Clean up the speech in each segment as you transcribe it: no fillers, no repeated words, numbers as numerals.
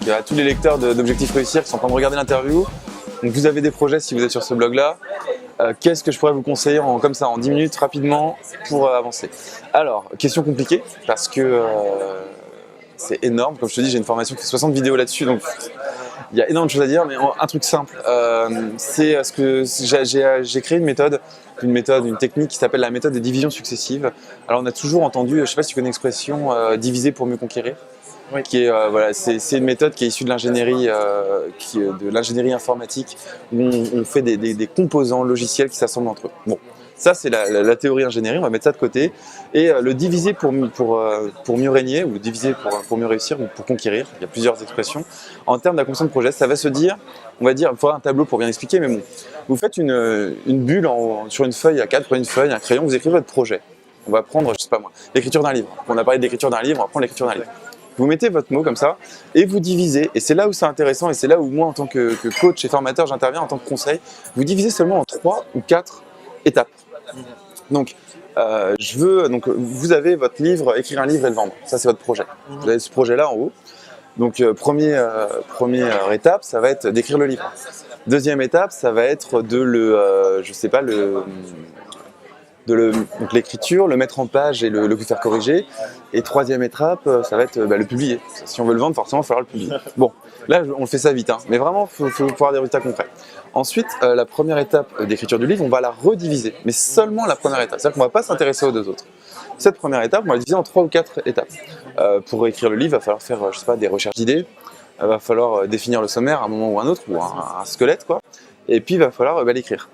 donc à tous les lecteurs d'Objectif Réussir qui sont en train de regarder l'interview. Donc vous avez des projets si vous êtes sur ce blog-là. Qu'est-ce que je pourrais vous conseiller comme ça, en 10 minutes, rapidement, pour avancer? Alors, question compliquée, parce que c'est énorme. Comme je te dis, j'ai une formation qui fait 60 vidéos là-dessus, donc il y a énormément de choses à dire, mais un truc simple, c'est ce que j'ai créé une technique qui s'appelle la méthode des divisions successives. Alors on a toujours entendu, je ne sais pas si tu connais l'expression diviser pour mieux conquérir. Oui. Qui est, voilà, c'est une méthode qui est issue de l'ingénierie informatique, où on fait des composants logiciels qui s'assemblent entre eux. Bon, ça c'est la théorie ingénierie, on va mettre ça de côté. Et le diviser pour mieux régner, ou diviser pour mieux réussir, ou pour conquérir, il y a plusieurs expressions. En termes d'accomplissement de projet, ça va se dire, on va dire, il faudra un tableau pour bien expliquer, mais bon, vous faites une bulle sur une feuille A4, prenez une feuille, un crayon, vous écrivez votre projet. On va prendre, je sais pas moi, l'écriture d'un livre. On a parlé d'écriture d'un livre, on va prendre l'écriture d'un livre. Vous mettez votre mot comme ça et vous divisez, et c'est là où c'est intéressant et c'est là où moi en tant que coach et formateur j'interviens en tant que conseil, vous divisez seulement en 3 ou 4 étapes. Donc, vous avez votre livre, écrire un livre et le vendre, ça c'est votre projet. Vous avez ce projet là en haut. Donc première étape, ça va être d'écrire le livre. Deuxième étape, ça va être donc l'écriture, le mettre en page et le faire corriger. Et troisième étape, ça va être le publier. Si on veut le vendre, forcément, il va falloir le publier. Bon, là, on fait ça vite, hein. Mais vraiment, il faut avoir des résultats concrets. Ensuite, la première étape d'écriture du livre, on va la rediviser, mais seulement la première étape. C'est-à-dire qu'on ne va pas s'intéresser aux deux autres. Cette première étape, on va la diviser en 3 ou 4 étapes. Pour écrire le livre, il va falloir faire, je sais pas, des recherches d'idées. Il va falloir définir le sommaire à un moment ou un autre, ou un squelette, quoi. Et puis, il va falloir l'écrire.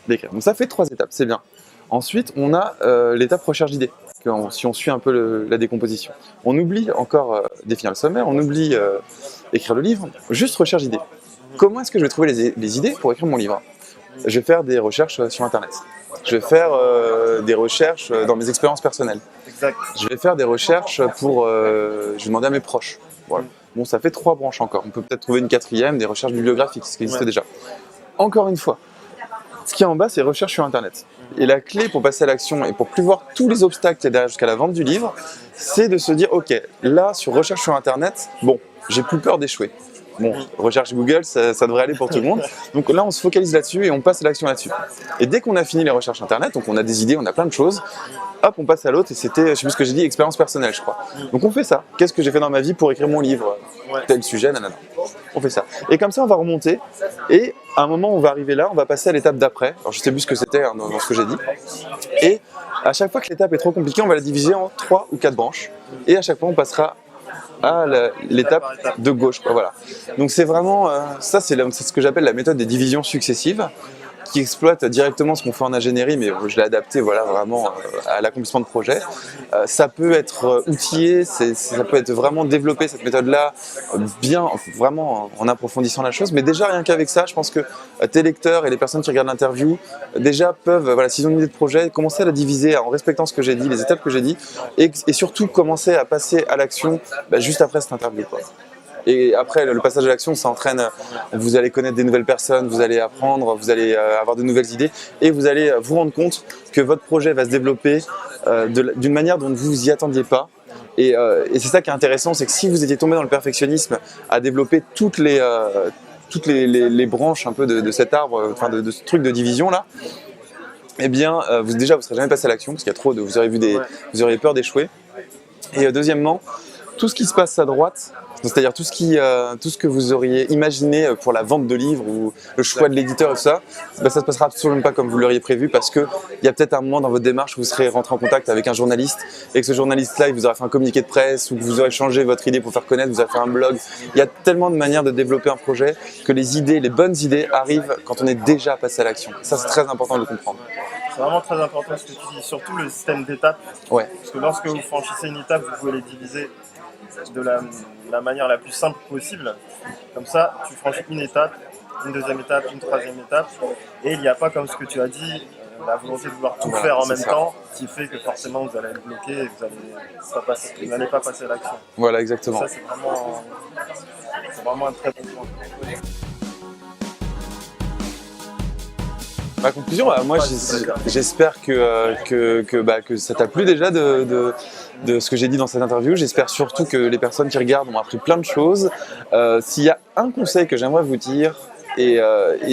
Donc ça fait 3 étapes, c'est bien. Ensuite, on a l'étape recherche d'idées, si on suit un peu la décomposition. On oublie encore définir le sommaire, on oublie écrire le livre, juste recherche d'idées. Comment est-ce que je vais trouver les idées pour écrire mon livre? Je vais faire des recherches sur Internet. Je vais faire des recherches dans mes expériences personnelles. Exact. Je vais faire des recherches je vais demander à mes proches. Voilà. Bon, ça fait 3 branches encore. On peut peut-être trouver une 4e, des recherches bibliographiques, ce qui existe déjà. Encore une fois, ce qui est en bas, c'est recherche sur Internet. Et la clé pour passer à l'action et pour plus voir tous les obstacles qu'il y a derrière jusqu'à la vente du livre, c'est de se dire, ok, là, sur recherche sur Internet, bon, j'ai plus peur d'échouer. Bon, recherche Google, ça devrait aller pour tout le monde. Donc là, on se focalise là-dessus et on passe à l'action là-dessus. Et dès qu'on a fini les recherches Internet, donc on a des idées, on a plein de choses, hop, on passe à l'autre et c'était, je sais plus ce que j'ai dit, expérience personnelle, je crois. Donc on fait ça. Qu'est-ce que j'ai fait dans ma vie pour écrire mon livre? Tel sujet, nanana. On fait ça. Et comme ça, on va remonter et à un moment, on va arriver là, on va passer à l'étape d'après. Alors je sais plus ce que c'était dans ce que j'ai dit. Et à chaque fois que l'étape est trop compliquée, on va la diviser en 3 ou 4 branches. Et à chaque fois, on passera à l'étape de gauche, quoi, voilà. Donc c'est vraiment, ça c'est ce que j'appelle la méthode des divisions successives, qui exploite directement ce qu'on fait en ingénierie, mais je l'ai adapté voilà, vraiment à l'accomplissement de projet. Ça peut être outillé, ça peut être vraiment développé cette méthode-là, bien, vraiment en approfondissant la chose, mais déjà rien qu'avec ça, je pense que tes lecteurs et les personnes qui regardent l'interview, déjà peuvent, voilà, s'ils ont une idée de projet, commencer à la diviser en respectant ce que j'ai dit, les étapes que j'ai dit, et surtout commencer à passer à l'action juste après cette interview, quoi. Et après, le passage à l'action, ça entraîne, vous allez connaître des nouvelles personnes, vous allez apprendre, vous allez avoir de nouvelles idées et vous allez vous rendre compte que votre projet va se développer d'une manière dont vous vous y attendiez pas. Et c'est ça qui est intéressant, c'est que si vous étiez tombé dans le perfectionnisme à développer toutes les branches un peu de cet arbre, enfin de ce truc de division là, eh bien, vous ne serez jamais passé à l'action parce qu'il y a trop de, vous auriez peur d'échouer. Et deuxièmement, tout ce qui se passe à droite, c'est-à-dire tout ce que vous auriez imaginé pour la vente de livres ou le choix de l'éditeur et tout ça, ça se passera absolument pas comme vous l'auriez prévu parce que il y a peut-être un moment dans votre démarche où vous serez rentré en contact avec un journaliste et que ce journaliste-là, il vous aura fait un communiqué de presse ou que vous aurez changé votre idée pour faire connaître, vous avez fait un blog. Il y a tellement de manières de développer un projet que les bonnes idées arrivent quand on est déjà passé à l'action. Ça, c'est très important de le comprendre. C'est vraiment très important ce que tu dis, surtout le système d'étapes. Ouais. Parce que lorsque vous franchissez une étape, vous pouvez les diviser de la manière la plus simple possible. Comme ça, tu franchis une étape, une deuxième étape, une troisième étape. Et il n'y a pas, comme ce que tu as dit, la volonté de vouloir tout faire en même temps, qui fait que forcément vous allez être bloqué et vous n'allez pas passer à l'action. Voilà, exactement. Et ça, c'est vraiment un très bon point. Ma conclusion, moi j'espère que ça t'a plu déjà de ce que j'ai dit dans cette interview. J'espère surtout que les personnes qui regardent ont appris plein de choses. S'il y a un conseil que j'aimerais vous dire, et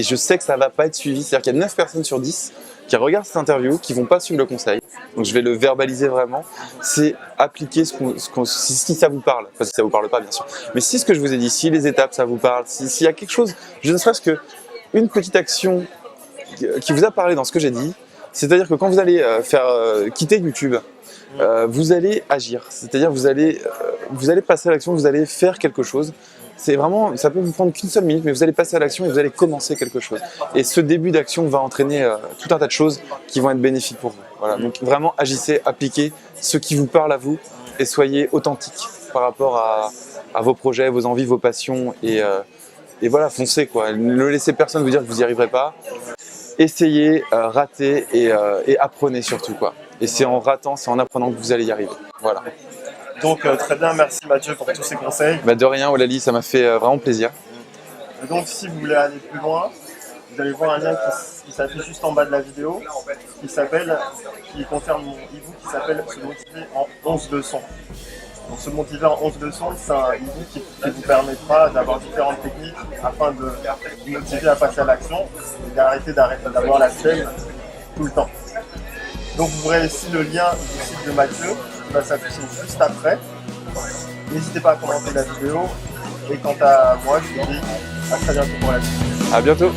je sais que ça ne va pas être suivi, c'est-à-dire qu'il y a 9 personnes sur 10 qui regardent cette interview, qui ne vont pas suivre le conseil. Donc je vais le verbaliser vraiment, c'est appliquer si ça vous parle, parce que ça ne vous parle pas bien sûr, mais si ce que je vous ai dit, si les étapes ça vous parle, s'il y a quelque chose, je ne serait-ce qu'une petite action qui vous a parlé dans ce que j'ai dit, c'est-à-dire que quand vous allez quitter YouTube, vous allez agir, c'est-à-dire vous allez passer à l'action, vous allez faire quelque chose. C'est vraiment, ça peut vous prendre qu'une seule minute, mais vous allez passer à l'action et vous allez commencer quelque chose. Et ce début d'action va entraîner tout un tas de choses qui vont être bénéfiques pour vous. Voilà. Donc vraiment agissez, appliquez ce qui vous parle à vous et soyez authentique par rapport à vos projets, vos envies, vos passions et voilà, foncez quoi. Ne laissez personne vous dire que vous n'y arriverez pas. Essayez, ratez et apprenez surtout quoi. Et c'est en ratant, c'est en apprenant que vous allez y arriver. Voilà. Donc très bien, merci Mathieu pour tous ces conseils. Bah de rien Oulali, ça m'a fait vraiment plaisir. Et donc si vous voulez aller plus loin, vous allez voir un lien qui s'affiche juste en bas de la vidéo, qui concerne mon e-book qui s'appelle Se motiver en 11 leçons. Donc Se motiver en 11 leçons, c'est un e-book qui vous permettra d'avoir différentes techniques afin de vous motiver à passer à l'action et d'arrêter d'avoir la chaîne tout le temps. Donc vous verrez ici le lien du site de Mathieu qui va s'afficher juste après. N'hésitez pas à commenter la vidéo. Et quant à moi, je vous dis à très bientôt pour la suite. À bientôt.